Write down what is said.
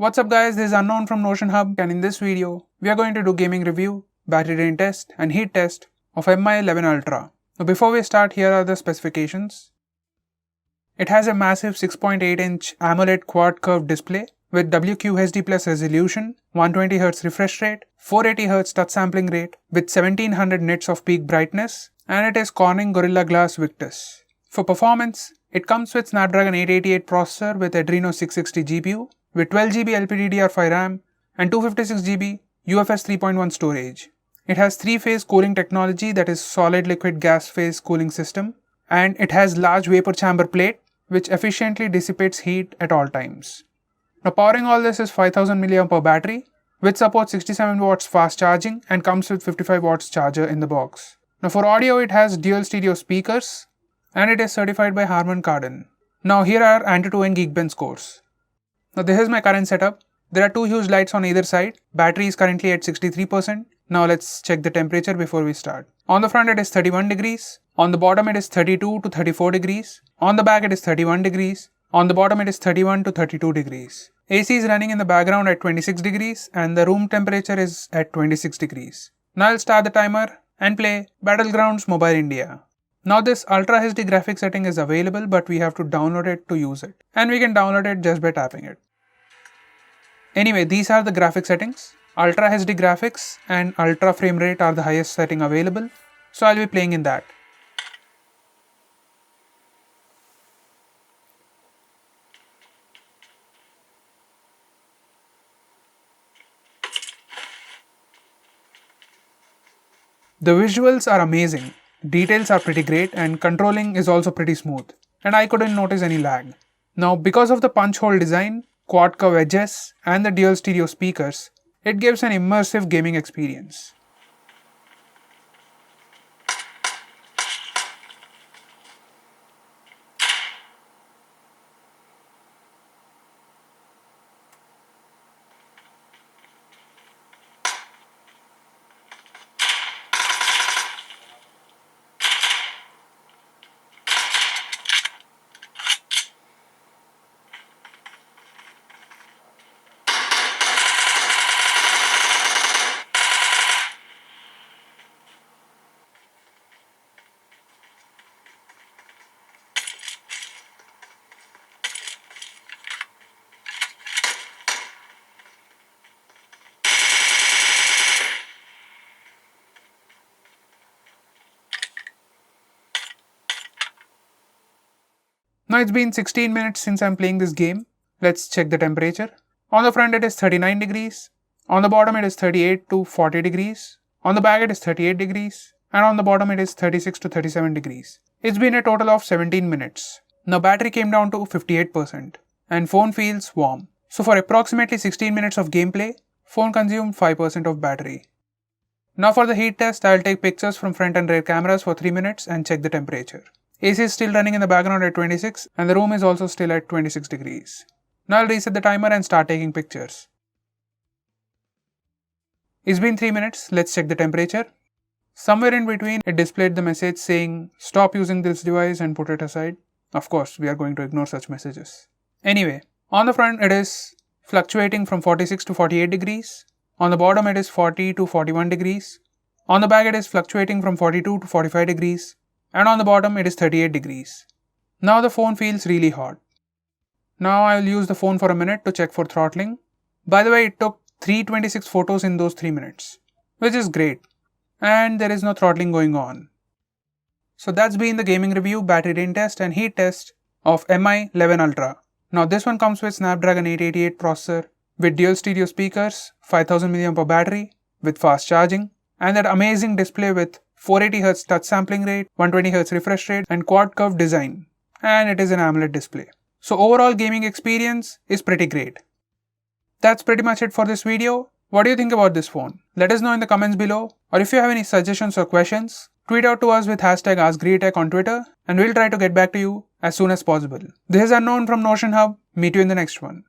What's up guys, this is Unknown from Notion Hub, and in this video, we are going to do gaming review, battery drain test and heat test of Mi 11 Ultra. Now before we start, here are the specifications. It has a massive 6.8-inch AMOLED quad curved display with WQHD plus resolution, 120Hz refresh rate, 480Hz touch sampling rate with 1700 nits of peak brightness, and it is Corning Gorilla Glass Victus. For performance, it comes with Snapdragon 888 processor with Adreno 660 GPU with 12GB LPDDR5 RAM and 256GB UFS 3.1 storage. It has 3-phase cooling technology, that is solid liquid gas phase cooling system, and it has large vapor chamber plate which efficiently dissipates heat at all times. Now powering all this is 5000 mAh battery which supports 67 watts fast charging and comes with 55 watts charger in the box. Now for audio, it has dual stereo speakers and it is certified by Harman Kardon. Now here are Antutu and Geekbench scores. Now this is my current setup. There are two huge lights on either side. Battery is currently at 63%. Now let's check the temperature before we start. On the front it is 31 degrees. On the bottom it is 32 to 34 degrees. On the back it is 31 degrees. On the bottom it is 31 to 32 degrees. AC is running in the background at 26 degrees and the room temperature is at 26 degrees. Now I'll start the timer and play Battlegrounds Mobile India. Now this Ultra HD graphics setting is available, but we have to download it to use it. And we can download it just by tapping it. Anyway, these are the graphic settings. Ultra HD graphics and Ultra frame rate are the highest setting available. So I'll be playing in that. The visuals are amazing. Details are pretty great and controlling is also pretty smooth, and I couldn't notice any lag. Now because of the punch hole design, quad curve edges and the dual stereo speakers, it gives an immersive gaming experience. Now it's been 16 minutes since I'm playing this game. Let's check the temperature. On the front it is 39 degrees. On the bottom it is 38 to 40 degrees. On the back it is 38 degrees. And on the bottom it is 36 to 37 degrees. It's been a total of 17 minutes. Now battery came down to 58% and phone feels warm. So for approximately 16 minutes of gameplay, phone consumed 5% of battery. Now for the heat test, I'll take pictures from front and rear cameras for 3 minutes and check the temperature. AC is still running in the background at 26 and the room is also still at 26 degrees. Now I'll reset the timer and start taking pictures. It's been 3 minutes, let's check the temperature. Somewhere in between it displayed the message saying stop using this device and put it aside. Of course, we are going to ignore such messages. Anyway, on the front it is fluctuating from 46 to 48 degrees. On the bottom it is 40 to 41 degrees. On the back it is fluctuating from 42 to 45 degrees. And on the bottom it is 38 degrees. Now the phone feels really hot. Now I will use the phone for a minute to check for throttling. By the way, it took 326 photos in those 3 minutes, which is great. And there is no throttling going on. So that's been the gaming review, battery drain test and heat test of Mi 11 Ultra. Now this one comes with Snapdragon 888 processor with dual stereo speakers, 5000 mAh battery with fast charging, and that amazing display with 480Hz touch sampling rate, 120Hz refresh rate and quad curve design, and it is an AMOLED display. So overall gaming experience is pretty great. That's pretty much it for this video. What do you think about this phone? Let us know in the comments below, or if you have any suggestions or questions, tweet out to us with hashtag AskGreeTech on Twitter and we'll try to get back to you as soon as possible. This is Unknown from Notion Hub. Meet you in the next one.